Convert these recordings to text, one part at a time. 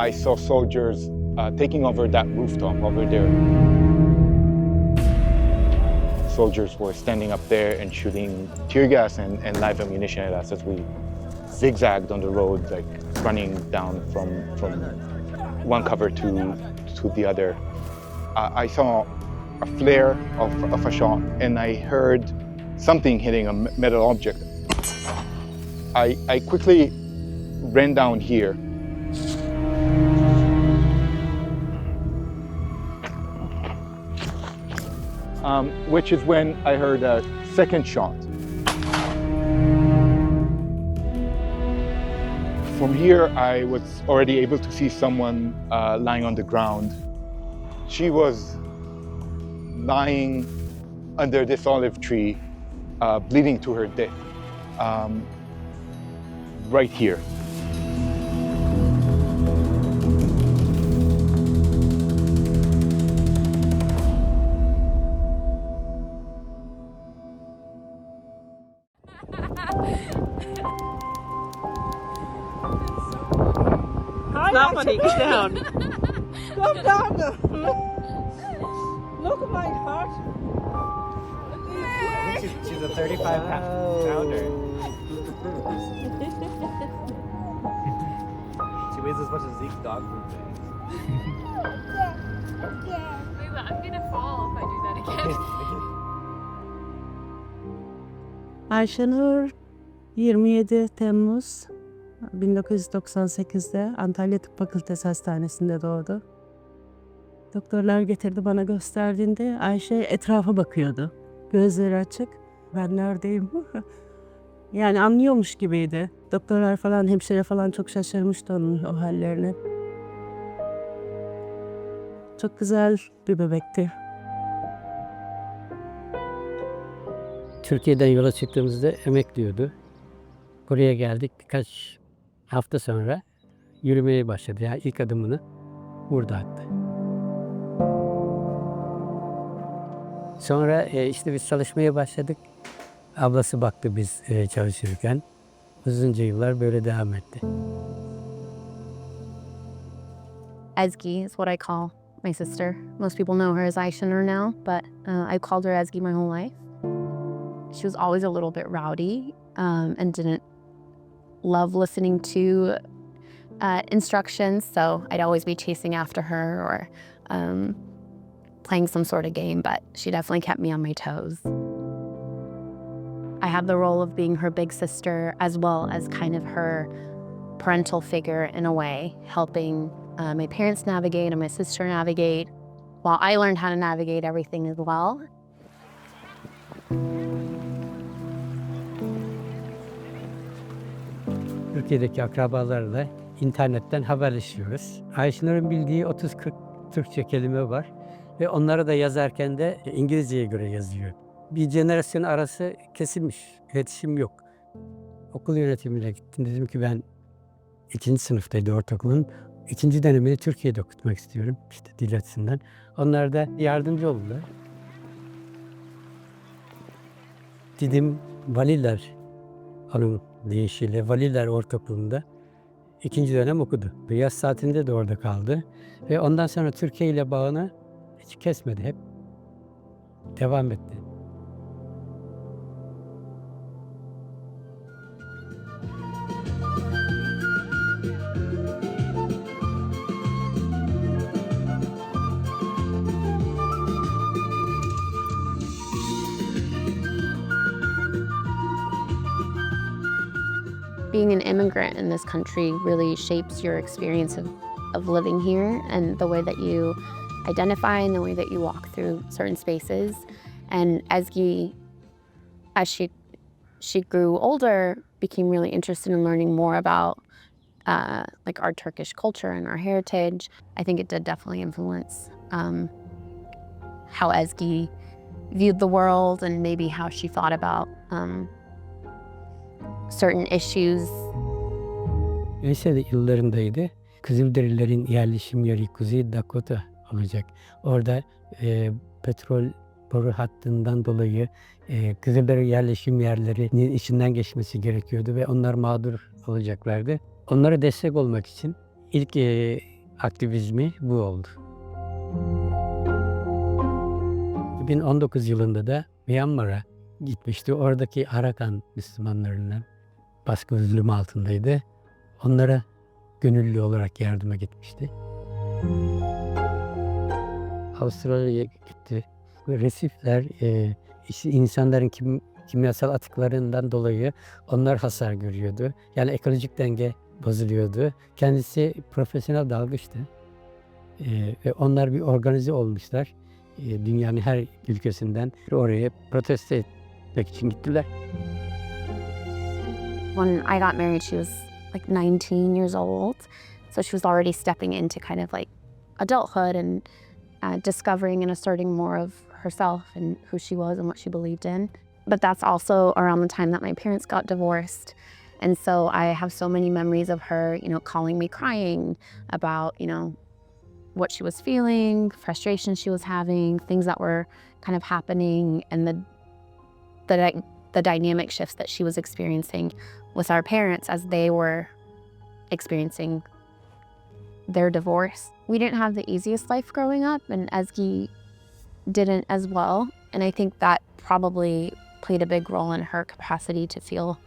I saw soldiers taking over that rooftop over there. Soldiers were standing up there and shooting tear gas and live ammunition at us as we zigzagged on the road, like running down from one cover to the other. I saw a flare of a shot, and I heard something hitting a metal object. I quickly ran down here. Which is when I heard a second shot. From here, I was already able to see someone lying on the ground. She was lying under this olive tree, bleeding to her death, right here. Not funny, get down. Come down. Look at my heart. She's a 35-pounder. She weighs as much as Zeke's dog food things. I'm gonna fall if I do that again. Ayşenur 27 Temmuz 1998'de Antalya Tıp Fakültesi Hastanesi'nde doğdu. Doktorlar getirdi, bana gösterdiğinde Ayşe etrafa bakıyordu. Gözleri açık. Ben neredeyim? Yani anlıyormuş gibiydi. Doktorlar falan, hemşire falan çok şaşırmıştı onun o hallerine. Çok güzel bir bebekti. Türkiye'den yola çıktığımızda emekliyordu. Buraya geldik, birkaç hafta sonra yürümeye başladı. Yani ilk adımını burada attı. Sonra işte biz çalışmaya başladık. Ablası baktı biz çalışırken. Uzunca yıllar böyle devam etti. Ezgi is what I call my sister. Most people know her as Ayşenur now, but I've called her Ezgi my whole life. She was always a little bit rowdy and didn't love listening to instructions, so I'd always be chasing after her or playing some sort of game, but she definitely kept me on my toes. I had the role of being her big sister as well as kind of her parental figure in a way, helping my parents navigate and my sister navigate, while I learned how to navigate everything as well. Türkiye'deki akrabalarla internetten haberleşiyoruz. Ayşenur'un bildiği 30-40 Türkçe kelime var ve onları da yazarken de İngilizceye göre yazıyor. Bir jenerasyon arası kesilmiş, iletişim yok. Okul yönetimine gittim, dedim ki ben 2. sınıftaydı ortaokulun. 2. dönemini Türkiye'de okutmak istiyorum, işte dil açısından. Onlar da yardımcı oldular. Didim Valiler onun deyişiyle Valiler Ortaokulu'nda 2. dönem okudu. Yaz tatilinde de orada kaldı ve ondan sonra Türkiye ile bağını hiç kesmedi, hep devam etti. Being an immigrant in this country really shapes your experience of living here and the way that you identify and the way that you walk through certain spaces. And Ezgi, as she grew older, became really interested in learning more about like our Turkish culture and our heritage. I think it did definitely influence how Ezgi viewed the world and maybe how she thought about certain issues. Lise yıllarındaydı. Kızılderililerin yerleşim yeri Kuzey Dakota olacak. Orada petrol boru hattından dolayı Kızılderili yerleşim yerlerinin içinden geçmesi gerekiyordu ve onlar mağdur olacaklardı. Onlara destek olmak için ilk aktivizmi bu oldu. 2019 yılında da Myanmar'a gitmişti. Oradaki Arakan Müslümanlarının baskı ve zulüm altındaydı. Onlara gönüllü olarak yardıma gitmişti. Avustralya'ya gitti. Ve resifler işte insanların kimyasal atıklarından dolayı onlar hasar görüyordu. Yani ekolojik denge bozuluyordu. Kendisi profesyonel dalgıçtı. Ve onlar bir organize olmuşlar. Dünyanın her ülkesinden oraya protesto etmek için gittiler. When I got married, she was like 19 years old. So she was already stepping into kind of like adulthood and discovering and asserting more of herself and who she was and what she believed in. But that's also around the time that my parents got divorced. And so I have so many memories of her, calling me crying about, what she was feeling, frustration she was having, things that were kind of happening, and the dynamic shifts that she was experiencing with our parents as they were experiencing their divorce. We didn't have the easiest life growing up, and Ezgi didn't as well. And I think that probably played a big role in her capacity to feel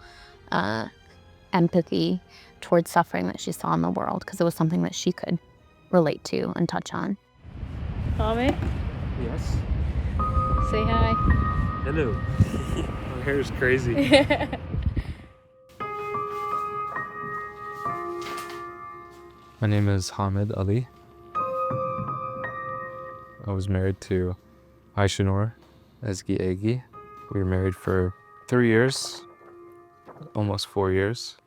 empathy towards suffering that she saw in the world, because it was something that she could relate to and touch on. Tommy, Yes. say hi. Hello. My hair is crazy. My name is Hamid Ali. I was married to Aisha Ezgi Eigi. We were married for 3 years, almost 4 years.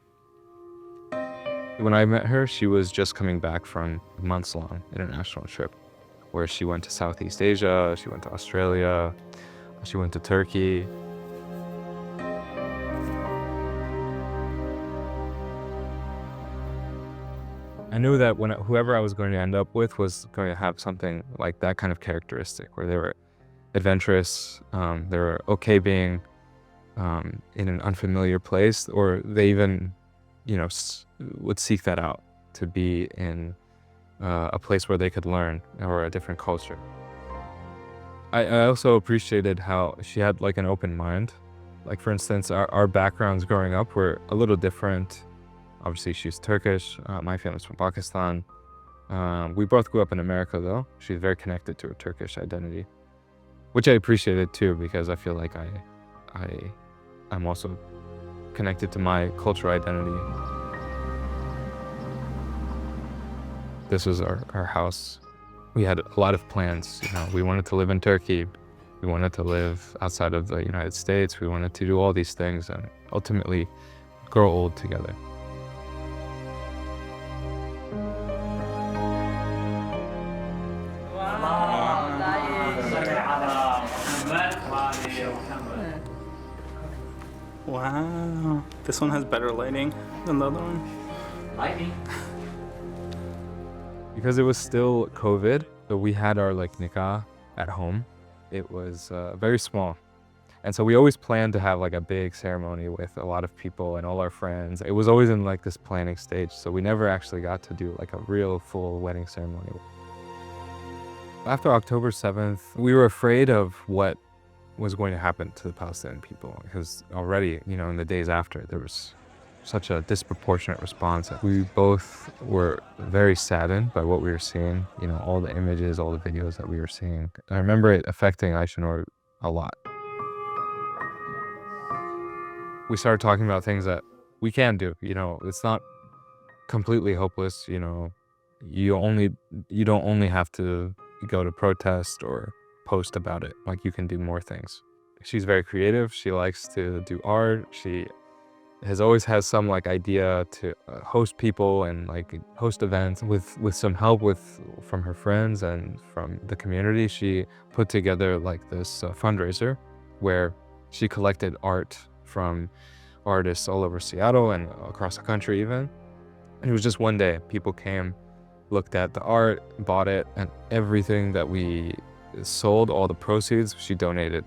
When I met her, she was just coming back from a months-long international trip where she went to Southeast Asia, she went to Australia, she went to Turkey. I knew that whoever I was going to end up with was going to have something like that kind of characteristic, where they were adventurous, they were okay being in an unfamiliar place, or they even, would seek that out to be in a place where they could learn or a different culture. I also appreciated how she had like an open mind. Like, for instance, our backgrounds growing up were a little different. Obviously, she's Turkish. My family's from Pakistan. We both grew up in America, though. She's very connected to her Turkish identity, which I appreciated too, because I feel like I'm also connected to my cultural identity. This was our house. We had a lot of plans. We wanted to live in Turkey. We wanted to live outside of the United States. We wanted to do all these things and ultimately grow old together. Wow, this one has better lighting than the other one. Lighting. Because it was still COVID, so we had our nikah at home. It was very small. And so we always planned to have a big ceremony with a lot of people and all our friends. It was always in this planning stage, so we never actually got to do a real full wedding ceremony. After October 7th, we were afraid of what was going to happen to the Palestinian people, because already, in the days after, there was such a disproportionate response. We both were very saddened by what we were seeing, all the images, all the videos that we were seeing. I remember it affecting Aisha a lot. We started talking about things that we can do, it's not completely hopeless, you don't only have to go to protest or post about it. You can do more things. She's very creative. She likes to do art. She has always had some idea to host people and host events with some help from her friends and from the community. She put together this fundraiser where she collected art from artists all over Seattle and across the country even. And it was just one day. People came, looked at the art, bought it, and everything that we sold, all the proceeds, she donated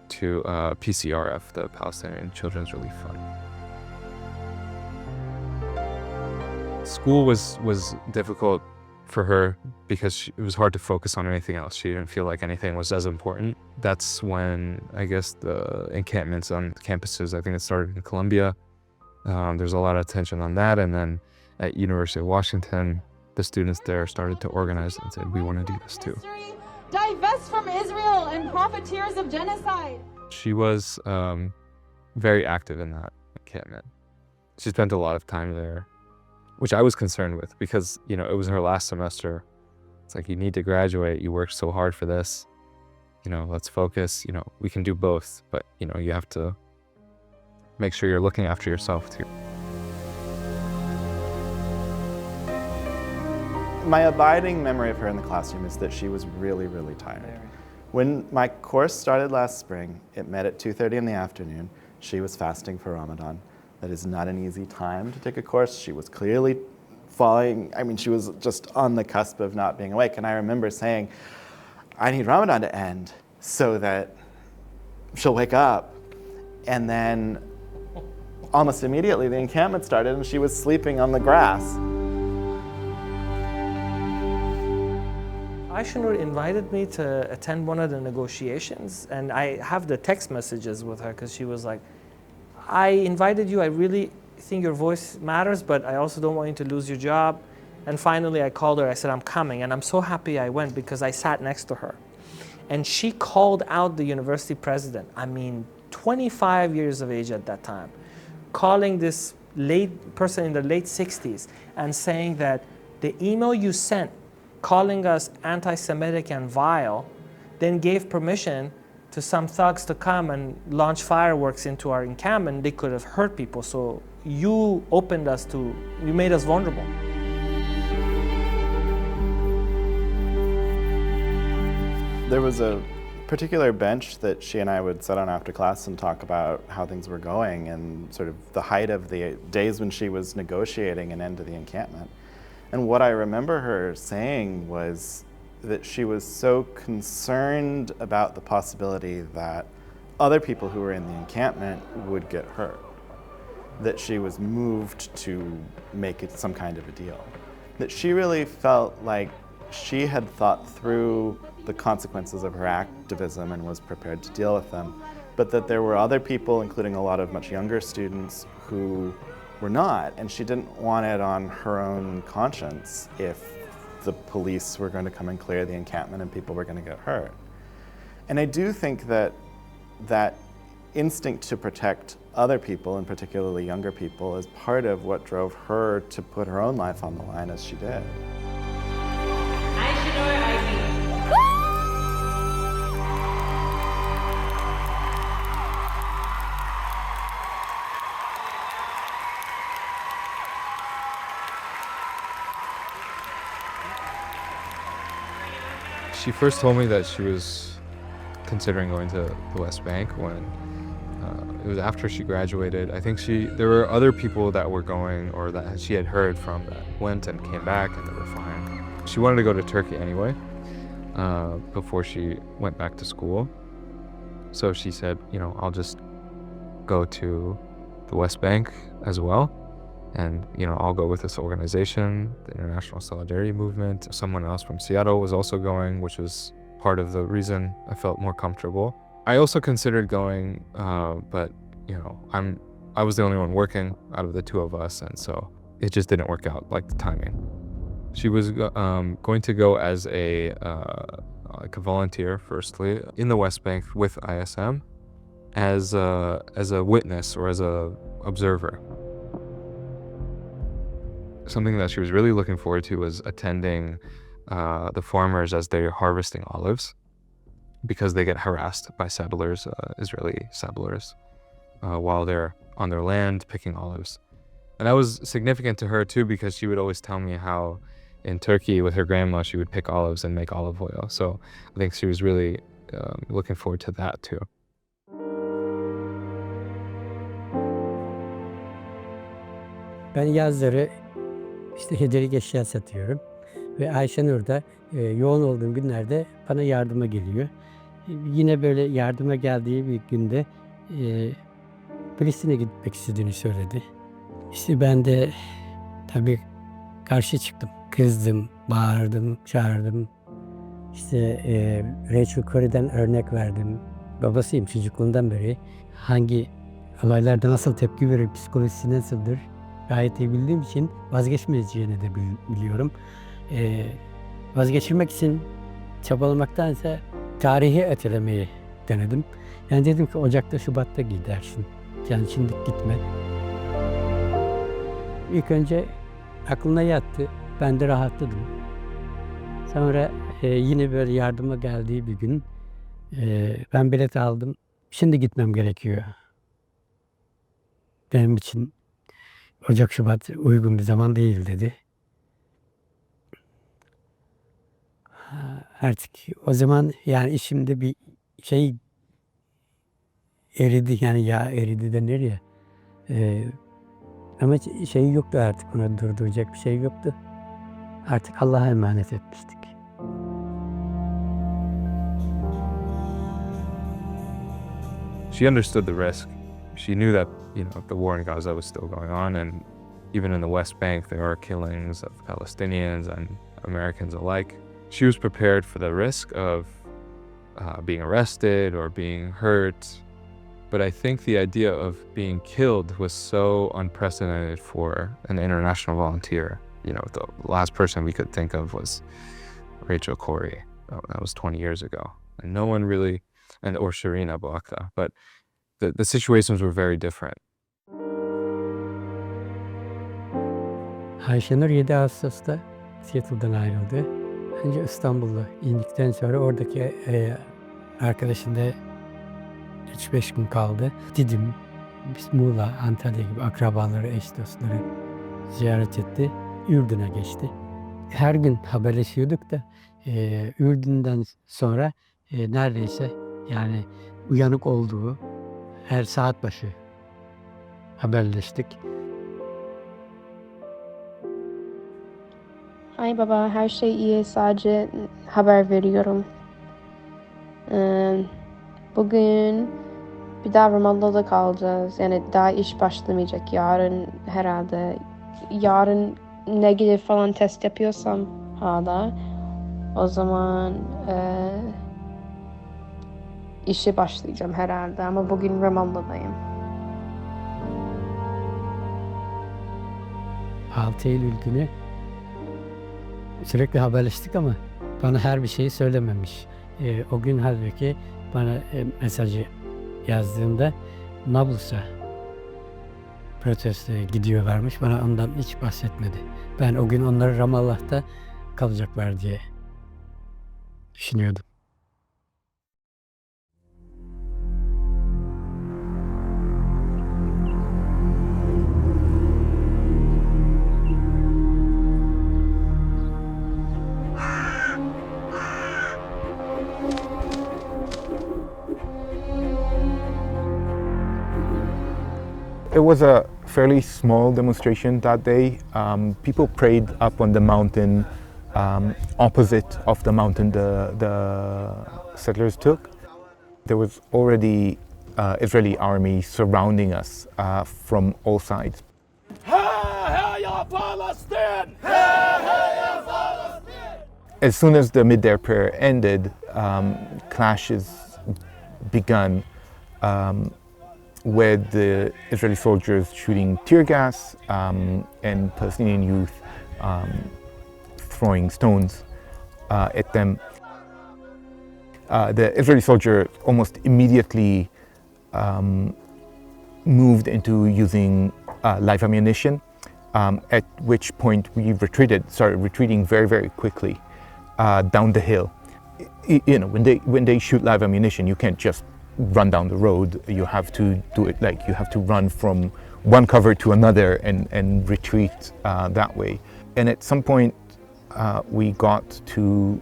to PCRF, the Palestinian Children's Relief Fund. School was difficult for her, because it was hard to focus on anything else. She didn't feel like anything was as important. That's when, I guess, the encampments on campuses, I think it started in Columbia. There's a lot of attention on that. And then at University of Washington, the students there started to organize and said, we want to do this too. Divest from Israel and profiteers of genocide. She was very active in that encampment. She spent a lot of time there, which I was concerned with because, you know, it was her last semester. It's like, you need to graduate. You worked so hard for this. You know, let's focus. You know, we can do both, but, you know, you have to make sure you're looking after yourself too. My abiding memory of her in the classroom is that she was really, really tired. When my course started last spring, it met at 2:30 in the afternoon. She was fasting for Ramadan. That is not an easy time to take a course. She was clearly falling, I mean, she was just on the cusp of not being awake. And I remember saying, I need Ramadan to end so that she'll wake up. And then almost immediately the encampment started and she was sleeping on the grass. Aisha invited me to attend one of the negotiations, and I have the text messages with her because she was like, I invited you, I really think your voice matters, but I also don't want you to lose your job. And finally I called her, I said, I'm coming, and I'm so happy I went because I sat next to her. And she called out the university president, I mean, 25 years of age at that time, calling this person in the late 60s and saying that the email you sent calling us anti-Semitic and vile, then gave permission to some thugs to come and launch fireworks into our encampment. They could have hurt people. So you opened us to, you made us vulnerable. There was a particular bench that she and I would sit on after class and talk about how things were going and sort of the height of the days when she was negotiating an end to the encampment. And what I remember her saying was that she was so concerned about the possibility that other people who were in the encampment would get hurt, that she was moved to make it some kind of a deal. That she really felt like she had thought through the consequences of her activism and was prepared to deal with them, but that there were other people, including a lot of much younger students, who were not, and she didn't want it on her own conscience if the police were going to come and clear the encampment and people were going to get hurt. And I do think that that instinct to protect other people, and particularly younger people, is part of what drove her to put her own life on the line as she did. She first told me that she was considering going to the West Bank when it was after she graduated. I think there were other people that were going, or that she had heard from, that went and came back and they were fine. She wanted to go to Turkey anyway, before she went back to school. So she said, you know, I'll just go to the West Bank as well. And, you know, I'll go with this organization, the International Solidarity Movement. Someone else from Seattle was also going, which was part of the reason I felt more comfortable. I also considered going, but, you know, I was the only one working out of the two of us, and so it just didn't work out, like the timing. She was going to go as like a volunteer, firstly, in the West Bank with ISM, as a witness or as a observer. Something that she was really looking forward to was attending the farmers as they're harvesting olives, because they get harassed by settlers, Israeli settlers, while they're on their land picking olives. And that was significant to her too, because she would always tell me how in Turkey with her grandma she would pick olives and make olive oil. So I think she was really looking forward to that too. Ben yazları işte hediyelik eşya satıyorum ve Ayşenur da yoğun olduğum günlerde bana yardıma geliyor. Yine böyle yardıma geldiği bir günde Filistin'e gitmek istediğini söyledi. İşte ben de tabii karşı çıktım, kızdım. bağırdım, çağırdım. İşte Rachel Corrie'den örnek verdim. Babasıyım çocukluğundan beri. Hangi olaylarda nasıl tepki verir, psikolojisi nasıldır gayet iyi bildiğim için vazgeçmeyeceğini de biliyorum. Vazgeçirmek için çabalamaktansa tarihi ötelemeyi denedim. Yani dedim ki Ocak'ta, Şubat'ta gidersin. Yani şimdi gitme. İlk önce aklına yattı. Ben de rahatladım. Sonra yine böyle yardıma geldiği bir gün ben bilet aldım. Şimdi gitmem gerekiyor. Benim için Ocak, Şubat uygun bir zaman değil dedi. Artık o zaman yani işimde bir şey eridi, yani yağ eridi denir ya. Ama şey yoktu artık, ona durduracak bir şey yoktu. Artık Allah'a emanet etmiştik. She understood the risk. She knew that, the war in Gaza was still going on, and even in the West Bank there are killings of Palestinians and Americans alike. She was prepared for the risk of being arrested or being hurt. But I think the idea of being killed was so unprecedented for an international volunteer. The last person we could think of was Rachel Corrie. That was 20 years ago. And no one really, or Shireen Abu Akleh, but the situations were very different. Ayşenur 7 Ağustos'ta Sietel'den ayrıldı. Önce İstanbul'da indikten sonra oradaki arkadaşında 3-5 gün kaldı. Didim, Muğla, Antalya gibi akrabaları, eş dostları ziyaret etti. Ürdün'e geçti. Her gün haberleşiyorduk da Ürdün'den sonra neredeyse yani uyanık olduğu her saat başı haberleştik. Ay baba, her şey iyi, sadece haber veriyorum. Bugün bir daha Ramallah'da kalacağız. Yani daha iş başlamayacak yarın herhalde. Yarın negatif falan test yapıyorsam hala o zaman işe başlayacağım herhalde, ama bugün Ramallah'dayım. 6 Eylül günü sürekli haberleştik ama bana her bir şeyi söylememiş. O gün halbuki bana mesajı yazdığında Nablus'a protestoya gidiyorlarmış. Bana ondan hiç bahsetmedi. Ben o gün onları Ramallah'ta kalacaklar diye düşünüyordum. It was a fairly small demonstration that day. People prayed up on the mountain opposite of the mountain the settlers took. There was already Israeli army surrounding us from all sides. As soon as the midday prayer ended, clashes began with the Israeli soldiers shooting tear gas and Palestinian youth throwing stones at them. The Israeli soldier almost immediately moved into using live ammunition, at which point we started retreating very, very quickly down the hill. When they shoot live ammunition, you can't just run down the road. You have to do it you have to run from one cover to another and retreat that way. And at some point we got to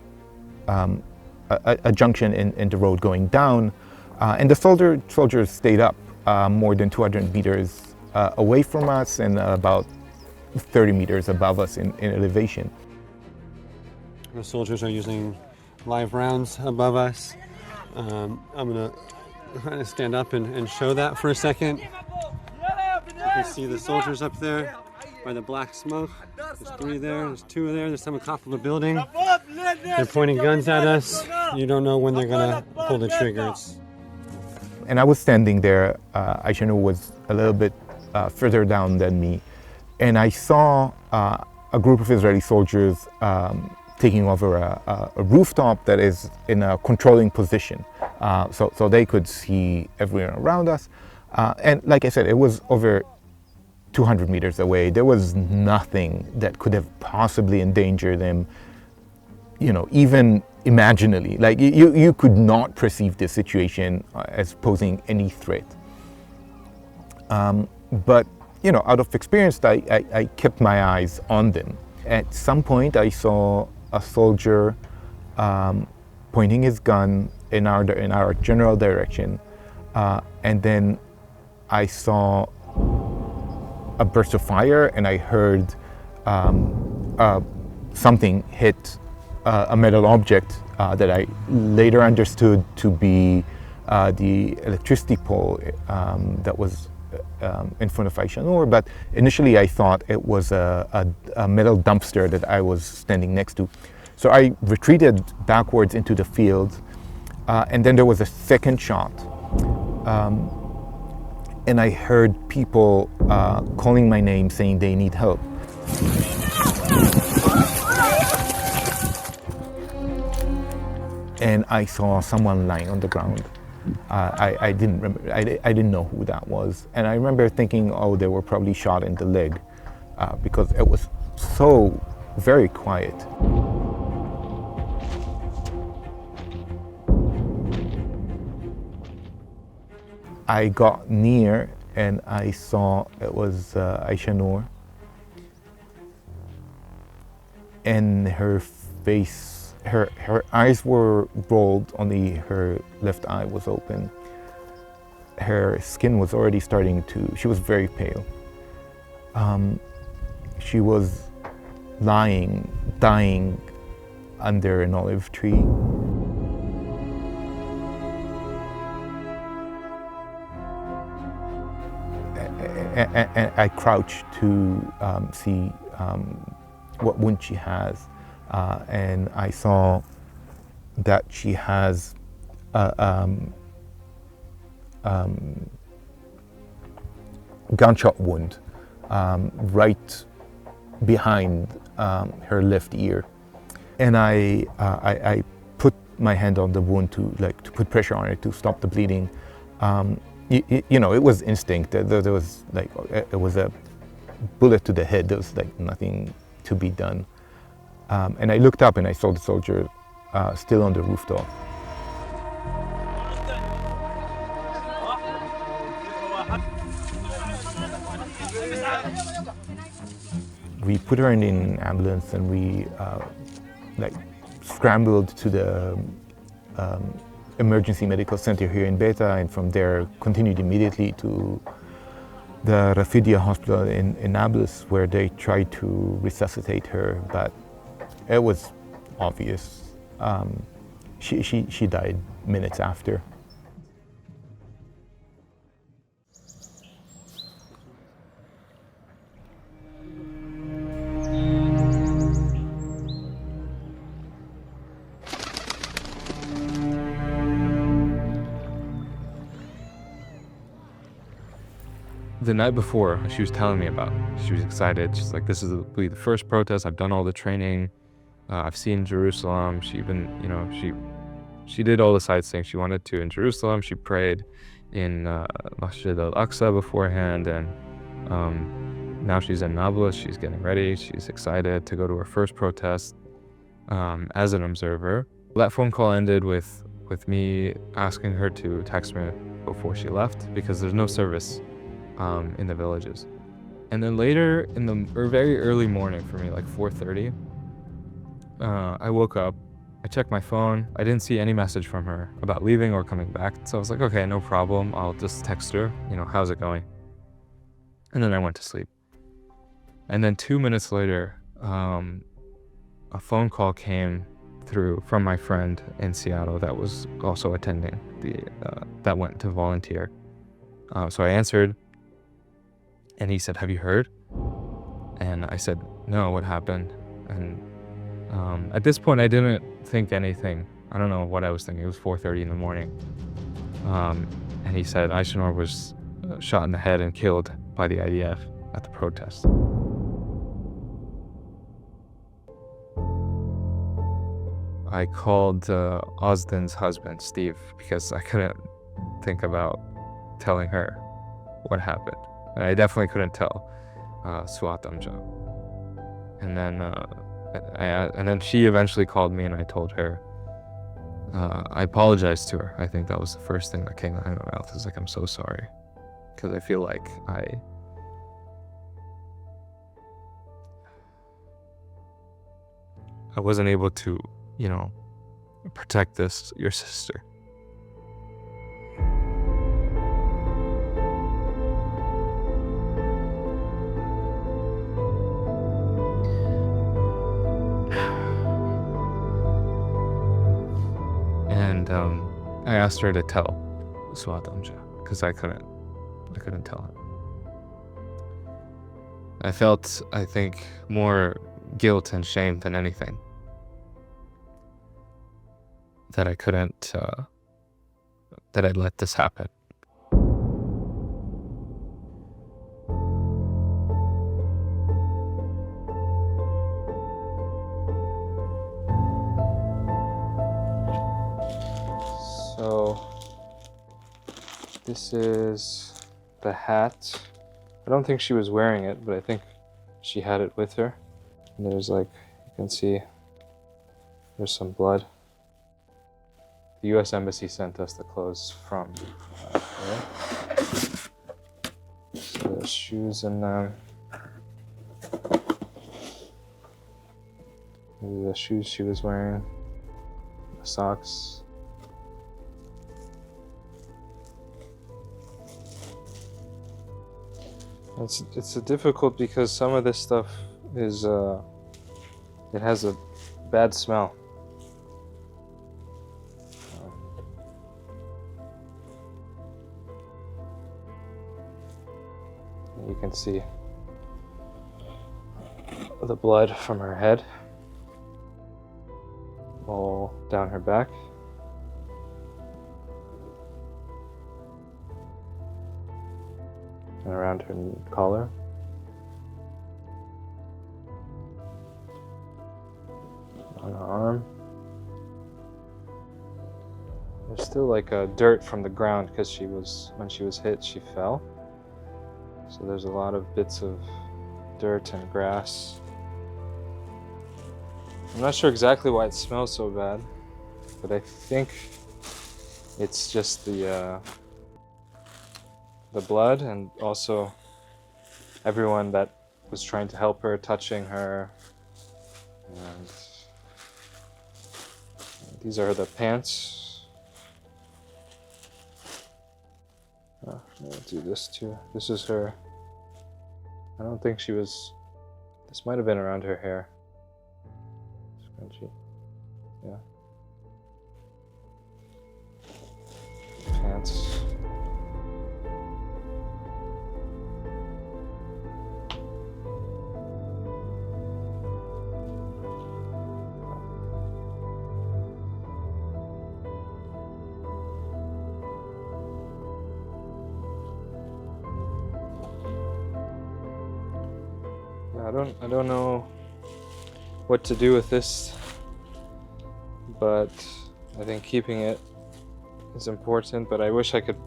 a junction in the road going down, and the soldiers stayed up more than 200 meters away from us and about 30 meters above us in elevation. The soldiers are using live rounds above us. I'm going to stand up and show that for a second. You see the soldiers up there by the black smoke. There's 3 there, there's 2 there, there's some on top of the building. They're pointing guns at us. You don't know when they're gonna pull the triggers. And I was standing there, Aisha was a little bit further down than me, and I saw a group of Israeli soldiers taking over a rooftop that is in a controlling position. So they could see everyone around us. And like I said, it was over 200 meters away. There was nothing that could have possibly endangered them, you know, even imaginally. Like you could not perceive this situation as posing any threat. But, you know, out of experience, I kept my eyes on them. At some point, I saw a soldier pointing his gun in our general direction, and then I saw a burst of fire, and I heard something hit a metal object that I later understood to be the electricity pole that was in front of Aisha, but initially I thought it was a metal dumpster that I was standing next to. So I retreated backwards into the field, and then there was a second shot. And I heard people calling my name, saying they need help. And I saw someone lying on the ground. I didn't remember. I didn't know who that was. And I remember thinking, oh, they were probably shot in the leg, because it was so very quiet. I got near and I saw it was Aisha Noor, and her face, her eyes were rolled, only her left eye was open. Her skin was already starting to, she was very pale. She was lying, dying under an olive tree. And I crouched to see what wound she has, and I saw that she has a gunshot wound right behind her left ear, and I put my hand on the wound to put pressure on it to stop the bleeding. You know, it was instinct. There was like, it was a bullet to the head. There was like nothing to be done. And I looked up and I saw the soldier still on the rooftop. We put her in an ambulance and we scrambled to the emergency medical center here in Beta, and from there continued immediately to the Rafidia hospital in Nablus, where they tried to resuscitate her, but it was obvious. She died minutes after. The night before, she was telling me about it. She was excited. She's like, this will be the first protest. I've done all the training. I've seen Jerusalem. She even, you know, she did all the sightseeing she wanted to in Jerusalem. She prayed in Masjid al-Aqsa beforehand, and now she's in Nablus. She's getting ready. She's excited to go to her first protest as an observer. That phone call ended with me asking her to text me before she left, because there's no service in the villages. And then later in the very early morning for me, like 4:30, I woke up, I checked my phone, I didn't see any message from her about leaving or coming back. So I was like, okay, no problem, I'll just text her, you know, how's it going? And then I went to sleep. And then 2 minutes later, a phone call came through from my friend in Seattle that was also attending that went to volunteer. So I answered, And he said, "Have you heard?" And I said, "No, what happened?" And at this point, I didn't think anything. I don't know what I was thinking. It was 4:30 in the morning. And he said Ayşenur was shot in the head and killed by the IDF at the protest. I called Ozden's husband, Steve, because I couldn't think about telling her what happened. And I definitely couldn't tell Suat amca. And then she eventually called me, and I told her. I apologized to her. I think that was the first thing that came out of my mouth. Is like, I'm so sorry, because I feel like I wasn't able to, protect your sister. And I asked her to tell Suat amca, because I couldn't tell her. I felt, I think, more guilt and shame than anything. That I couldn't, that I'd let this happen. So, this is the hat. I don't think she was wearing it, but I think she had it with her. And there's you can see, there's some blood. The U.S. Embassy sent us the clothes from there. So there's shoes in them. These are the shoes she was wearing. The socks. It's difficult because some of this stuff is it has a bad smell. You can see the blood from her head all down her back. And around her collar. On her arm. There's still dirt from the ground because when she was hit, she fell. So there's a lot of bits of dirt and grass. I'm not sure exactly why it smells so bad, but I think it's just the blood, and also everyone that was trying to help her, touching her. And these are the pants. I'll do this too. This is her. I don't think she was. This might have been around her hair. Scrunchy. Yeah. Pants. I don't know what to do with this, but I think keeping it is important, but I wish I could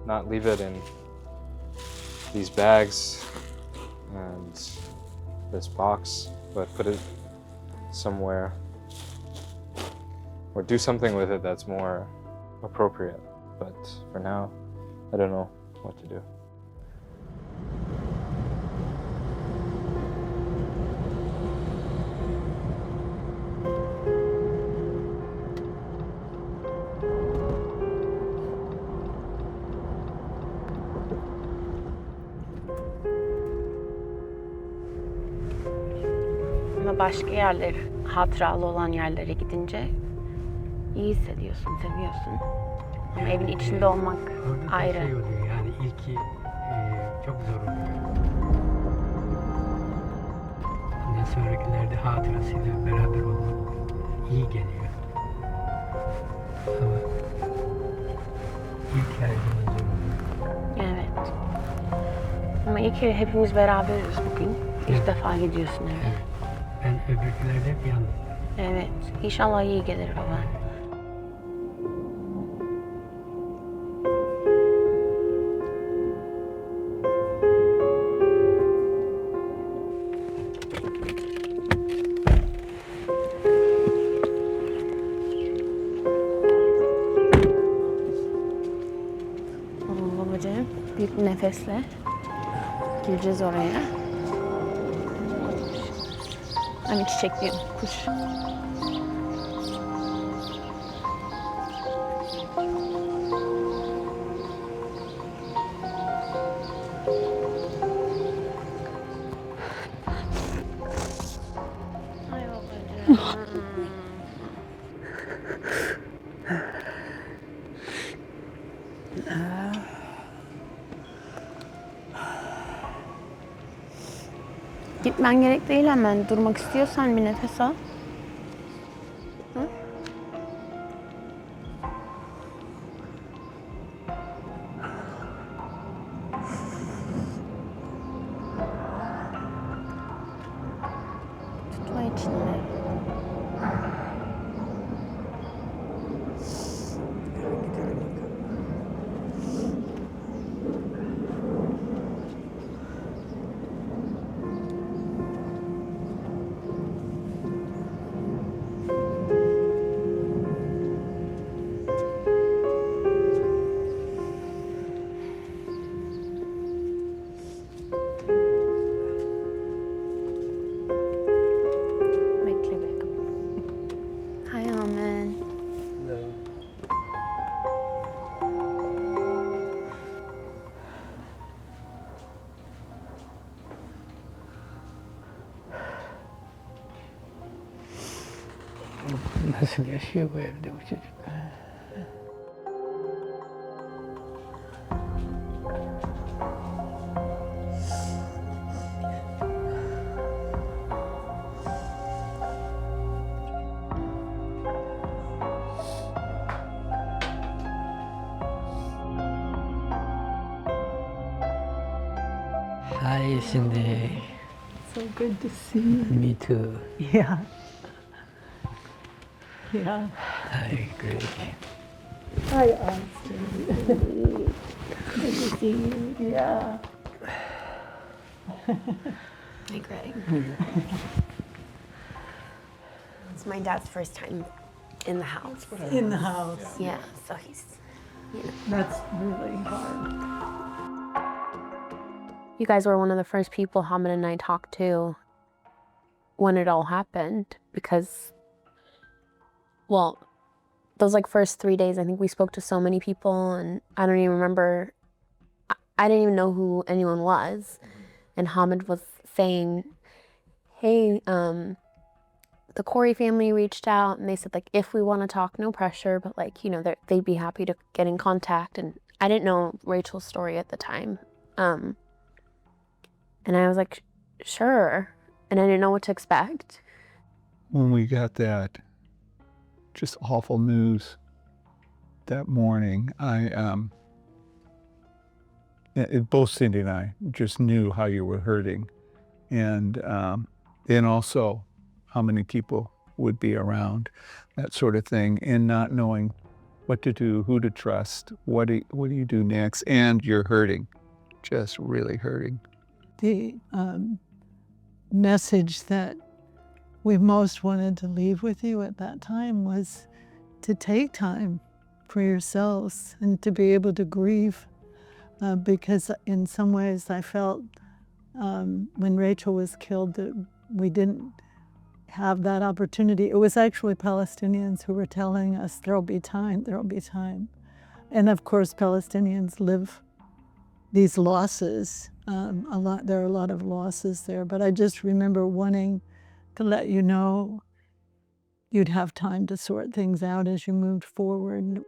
not leave it in these bags and this box, but put it somewhere or do something with it that's more appropriate. But for now, I don't know what to do. Başka yerler, hatıralı olan yerlere gidince iyi hissediyorsun, seviyorsun. Ama evin içinde olmak ayrı. Şey oluyor yani ilki çok zor oluyor. sonrakilerde hatırasıyla beraber olmak iyi geliyor. Ama ilk her zaman zor oluyor. Evet. Ama iyi ki hepimiz beraberiz bugün. İlk defa gidiyorsun eve. Evet. Ben öbürkülerde hep yalnız. Evet. İnşallah iyi gelir baba. Babacığım, büyük bir nefesle gireceğiz oraya. Hani çiçekli kuş. Ay babacığım. Gitmen gerek değil hemen. Durmak istiyorsan bir nefes al. Hı? Tutma içinde. Bekle be. Hi, Ahmet. Nasıl yaşıyor bu evde bu çocuk? Hi, Cindy. So good to see you. Me too. Yeah. Yeah. Hi, great. Hi, Austin. Good to see you. Yeah. Hi, Greg. It's my dad's first time in the house. In the house. Yeah, so he's, you know. That's really hard. You guys were one of the first people Hamid and I talked to when it all happened because, well, those like first 3 days, I think we spoke to so many people and I don't even remember, I didn't even know who anyone was. And Hamid was saying, hey, the Corey family reached out and they said like, if we want to talk, no pressure, but like, you know, they'd be happy to get in contact. And I didn't know Rachel's story at the time. And I was like, sure. And I didn't know what to expect. When we got that just awful news that morning, both Cindy and I just knew how you were hurting. And also how many people would be around, that sort of thing, and not knowing what to do, who to trust, what do you do next, and you're hurting, just really hurting. The message that we most wanted to leave with you at that time was to take time for yourselves and to be able to grieve, because in some ways I felt when Rachel was killed that we didn't have that opportunity. It was actually Palestinians who were telling us there'll be time, there'll be time. And of course Palestinians live these losses. There are a lot of losses there, but I just remember wanting to let you know you'd have time to sort things out as you moved forward.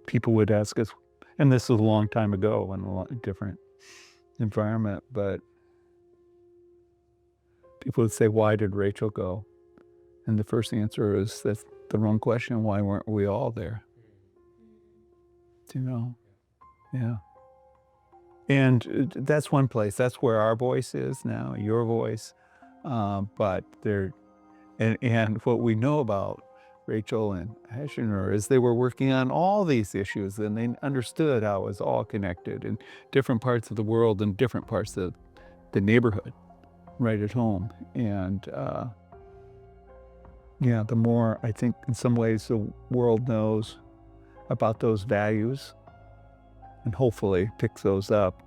People would ask us, and this was a long time ago in a different environment, but People would say, why did Rachel go? And the first answer is, that's the wrong question. Why weren't we all there? You know? Yeah. And that's one place. That's where our voice is now, your voice. But there, and what we know about Rachel and Ashner is they were working on all these issues, and they understood how it was all connected in different parts of the world and different parts of the neighborhood, right at home. And yeah, the more I think in some ways the world knows about those values and hopefully picks those up.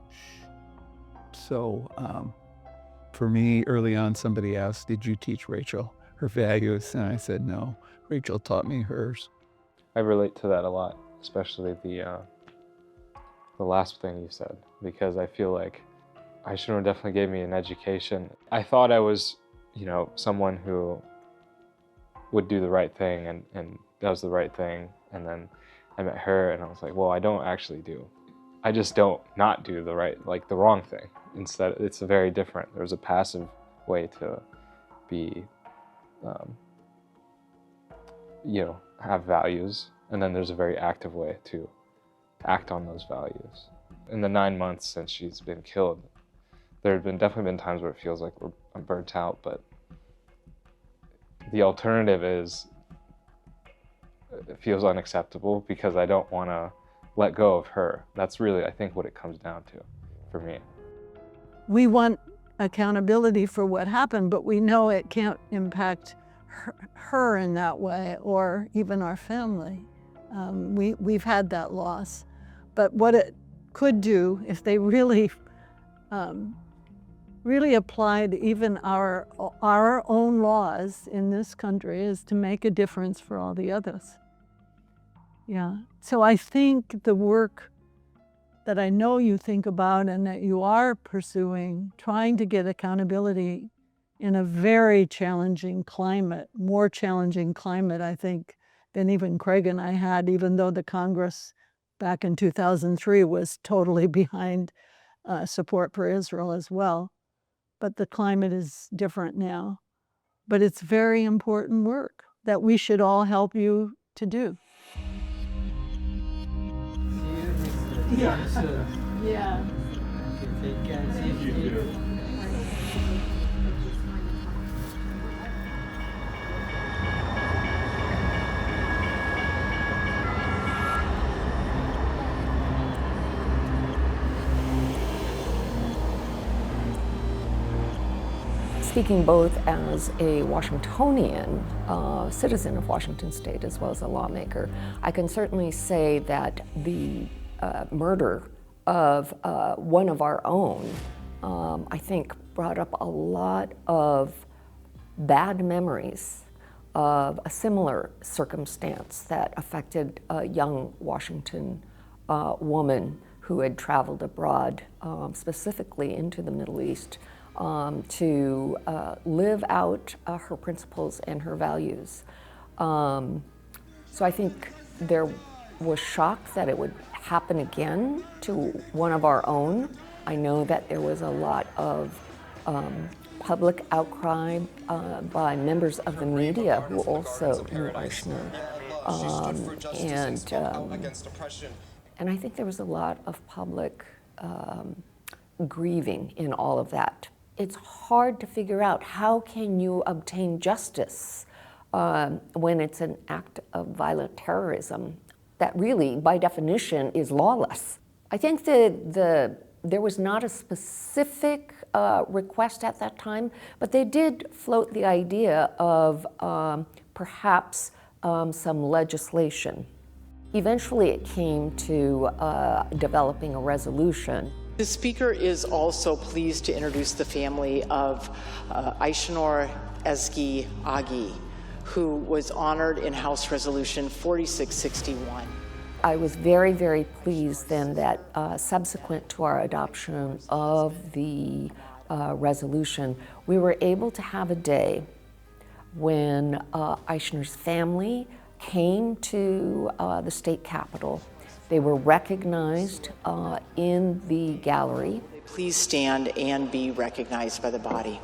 So for me, early on, somebody asked, did you teach Rachel her values? And I said, no, Rachel taught me hers. I relate to that a lot, especially the last thing you said, because I feel like Aishna definitely gave me an education. I thought I was, you know, someone who would do the right thing and does the right thing. And then I met her and I was like, well, I don't actually do. I just don't not do the right, like the wrong thing. Instead, it's a very different. There's a passive way to be, you know, have values. And then there's a very active way to act on those values. In the 9 months since she's been killed, there have definitely been times where it feels like I'm burnt out, but the alternative is, it feels unacceptable because I don't want to let go of her. That's really, I think, what it comes down to for me. We want accountability for what happened, but we know it can't impact her in that way, or even our family. We've had that loss. But what it could do, if they really applied even our own laws in this country, is to make a difference for all the others. Yeah. So I think the work that I know you think about and that you are pursuing, trying to get accountability in a very challenging climate, more challenging climate, I think, than even Craig and I had, even though the Congress back in 2003 was totally behind support for Israel as well. But the climate is different now. But it's very important work that we should all help you to do. Yeah. Speaking both as a Washingtonian, citizen of Washington State, as well as a lawmaker, I can certainly say that the murder of one of our own, I think, brought up a lot of bad memories of a similar circumstance that affected a young Washington woman who had traveled abroad, specifically into the Middle East, to live out her principles and her values. So I think there was shock that it would happen again to one of our own. I know that there was a lot of public outcry by members of the media who also knew Aishna. And I think there was a lot of public grieving in all of that. It's hard to figure out how can you obtain justice when it's an act of violent terrorism that really, by definition, is lawless. I think that there was not a specific request at that time, but they did float the idea of perhaps some legislation. Eventually it came to developing a resolution. The Speaker is also pleased to introduce the family of Aishna Ezgi Agi, who was honored in House Resolution 4661. I was very, very pleased then that subsequent to our adoption of the resolution, we were able to have a day when Aishna's family came to the state capitol. They were recognized in the gallery. Please stand and be recognized by the body.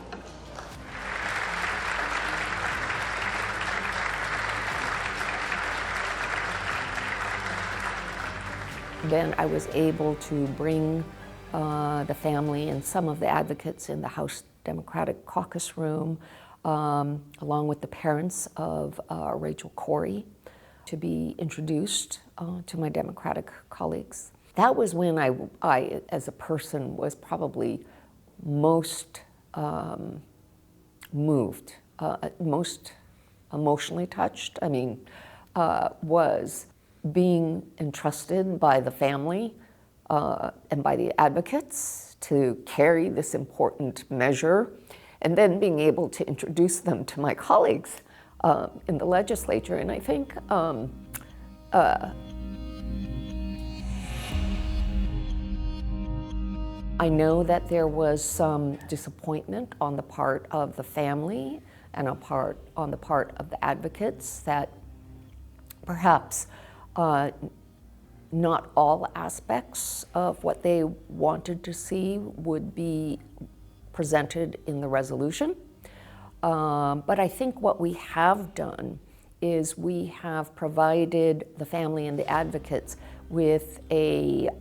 then I was able to bring the family and some of the advocates in the House Democratic Caucus room, along with the parents of Rachel Corrie, to be introduced to my Democratic colleagues. That was when I as a person, was probably most moved, most emotionally touched. I mean, was being entrusted by the family and by the advocates to carry this important measure, and then being able to introduce them to my colleagues in the legislature. And I think I know that there was some disappointment on the part of the family and on the part of the advocates that perhaps not all aspects of what they wanted to see would be presented in the resolution. But I think what we have done is we have provided the family and the advocates with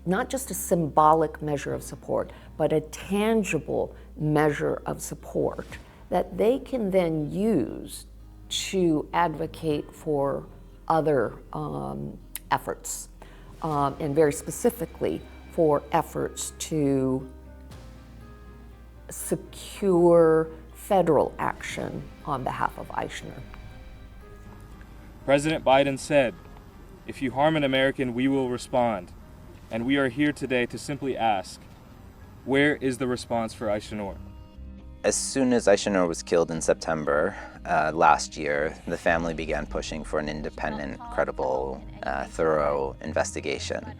not just a symbolic measure of support, but a tangible measure of support that they can then use to advocate for other efforts, and very specifically for efforts to secure federal action on behalf of Eichner. President Biden said, "If you harm an American, we will respond." And we are here today to simply ask, where is the response for Eichner? As soon as Eichner was killed in September last year, the family began pushing for an independent, credible, thorough investigation.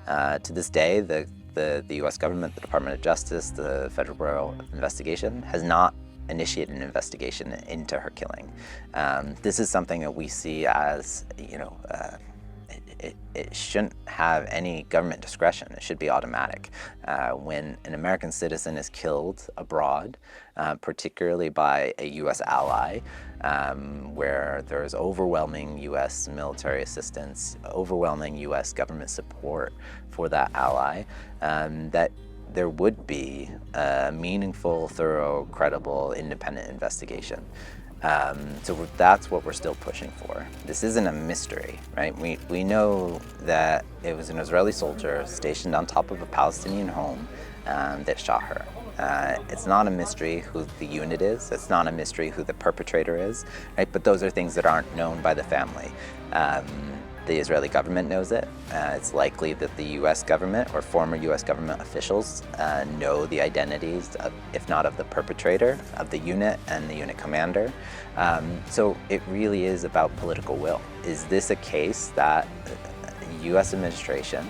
To this day, the U.S. government, the Department of Justice, the Federal Bureau of Investigation has not initiated an investigation into her killing. This is something that we see as, it shouldn't have any government discretion. It should be automatic. When an American citizen is killed abroad, particularly by a U.S. ally, where there is overwhelming U.S. military assistance, overwhelming U.S. government support for that ally, that there would be a meaningful, thorough, credible, independent investigation. So that's what we're still pushing for. This isn't a mystery, right? We know that it was an Israeli soldier stationed on top of a Palestinian home that shot her. It's not a mystery who the unit is. It's not a mystery who the perpetrator is, right? But those are things that aren't known by the family. The Israeli government knows it. It's likely that the U.S. government or former U.S. government officials know the identities, if not of the perpetrator, of the unit and the unit commander. So it really is about political will. Is this a case that the U.S. administration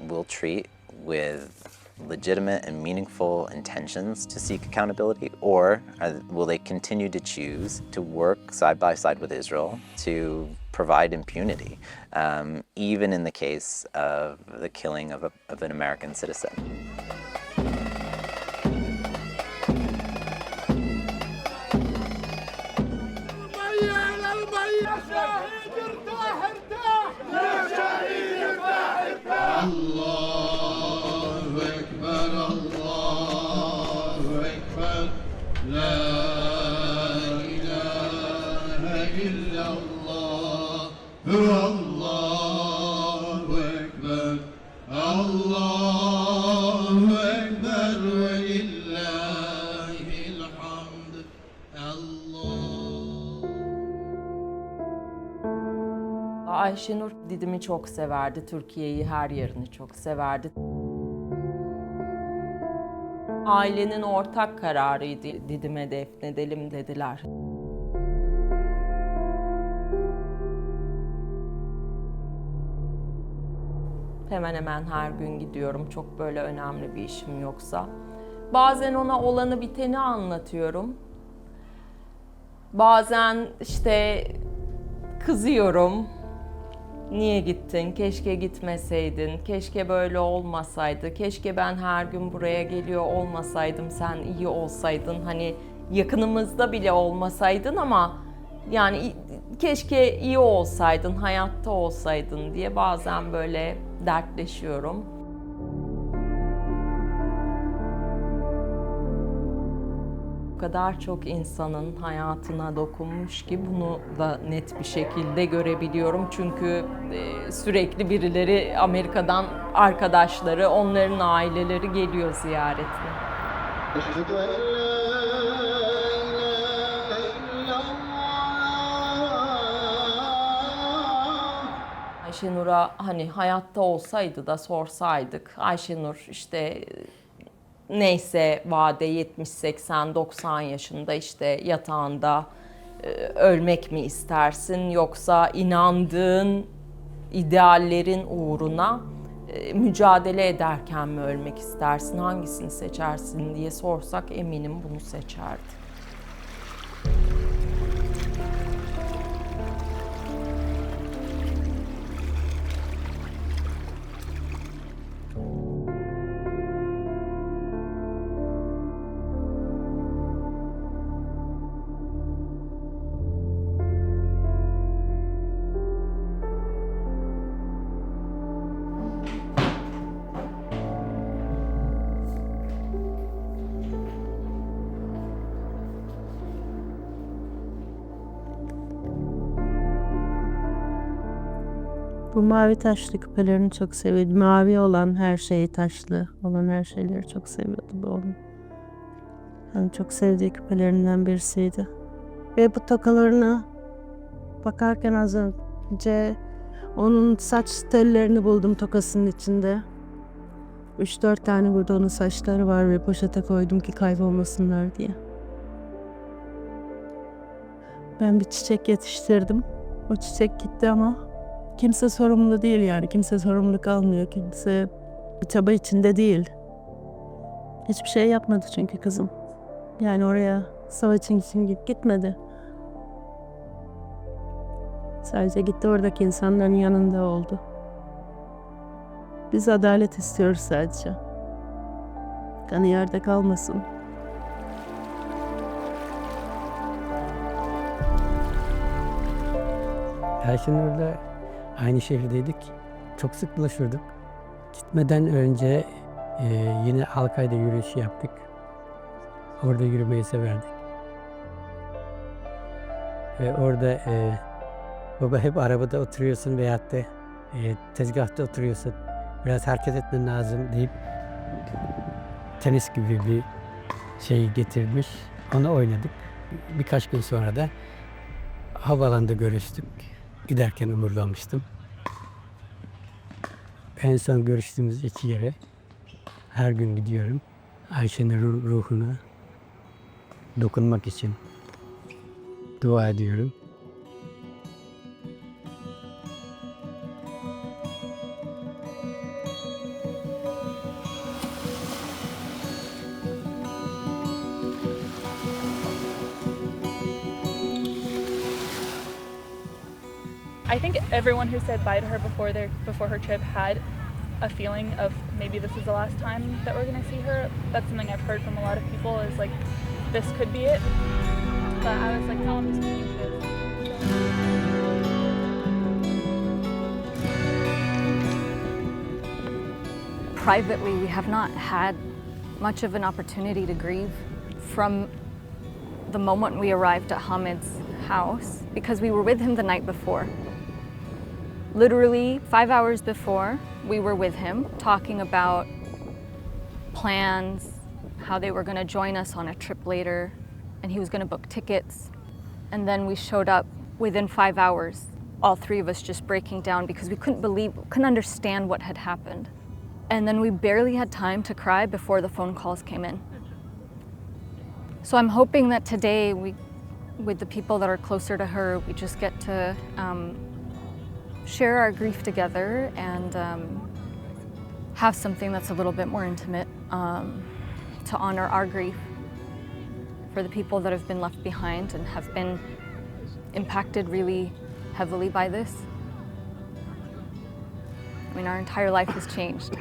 will treat with legitimate and meaningful intentions to seek accountability, or will they continue to choose to work side by side with Israel to provide impunity, even in the case of the killing of an American citizen? Ayşenur Didim'i çok severdi, Türkiye'yi, her yerini çok severdi. Ailenin ortak kararıydı, Didim'e defnedelim dediler. Hemen hemen her gün gidiyorum, çok böyle önemli bir işim yoksa. Bazen ona olanı biteni anlatıyorum. Bazen işte kızıyorum. Niye gittin? Keşke gitmeseydin. Keşke böyle olmasaydı. Keşke ben her gün buraya geliyor olmasaydım. Sen iyi olsaydın. Hani yakınımızda bile olmasaydın ama yani keşke iyi olsaydın, hayatta olsaydın diye bazen böyle dertleşiyorum. O kadar çok insanın hayatına dokunmuş ki bunu da net bir şekilde görebiliyorum. Çünkü sürekli birileri, Amerika'dan arkadaşları, onların aileleri geliyor ziyaretine. Ayşenur'a hani hayatta olsaydı da sorsaydık, Ayşenur işte neyse vade 70, 80, 90 yaşında işte yatağında ölmek mi istersin yoksa inandığın ideallerin uğruna mücadele ederken mi ölmek istersin, hangisini seçersin diye sorsak eminim bunu seçerdi. Bu mavi taşlı küpelerini çok seviyordu. Mavi olan her şeyi, taşlı olan her şeyleri çok seviyordu bu onun. Yani çok sevdiği küpelerinden birisiydi. Ve bu tokalarına bakarken az önce onun saç tellerini buldum tokasının içinde. 3-4 tane burada onun saçları var ve poşete koydum ki kaybolmasınlar diye. Ben bir çiçek yetiştirdim. O çiçek gitti ama kimse sorumlu değil yani. Kimse sorumluluk almıyor. Kimse bir çaba içinde değil. Hiçbir şey yapmadı çünkü kızım. Yani oraya savaş için gitmedi. Sadece gitti oradaki insanların yanında oldu. Biz adalet istiyoruz sadece. Kanı yerde kalmasın. Ayşenur'la aynı şehirdeydik. Çok sık buluşurduk. Gitmeden önce yine Halkay'da yürüyüş yaptık. Orada yürümeyi severdik. Ve orada baba hep arabada oturuyorsun veyahut da tezgahta oturuyorsun. Biraz hareket etmen lazım deyip tenis gibi bir şey getirmiş. Onu oynadık. Birkaç gün sonra da havaalanında görüştük. Giderken umurlamıştım. En son görüştüğümüz 2 yere her gün gidiyorum. Ayşe'nin ruhuna dokunmak için dua ediyorum. I think everyone who said bye to her before her trip had a feeling of maybe this is the last time that we're going to see her. That's something I've heard from a lot of people is like, this could be it. But I was like, no, I'm just doing this. Privately, we have not had much of an opportunity to grieve from the moment we arrived at Hamid's house because we were with him the night before. Literally 5 hours before, we were with him talking about plans, how they were going to join us on a trip later, and he was going to book tickets. And then we showed up within 5 hours, all 3 of us just breaking down because we couldn't understand what had happened. And then we barely had time to cry before the phone calls came in. So I'm hoping that today, with the people that are closer to her, we just get to share our grief together and have something that's a little bit more intimate to honor our grief for the people that have been left behind and have been impacted really heavily by this. I mean, our entire life has changed.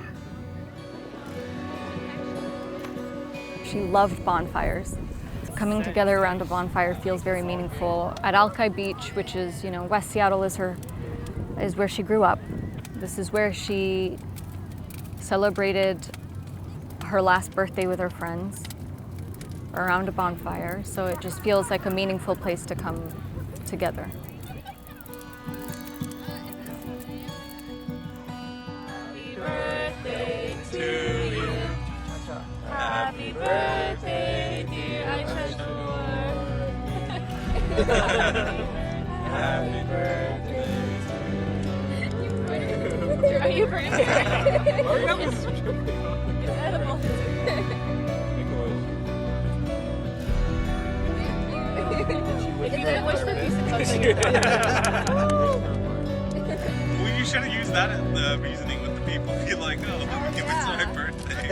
She loved bonfires. Coming together around a bonfire feels very meaningful. At Alki Beach, which is, West Seattle is where she grew up. This is where she celebrated her last birthday with her friends around a bonfire, so it just feels like a meaningful place to come together. Happy birthday to you. Happy birthday, dear Aisha. Happy birthday to you. Are you burning it? It's edible. If you could wish for peace and something. Well, you should have used that at the reasoning with the people. Be like, oh, it's my birthday.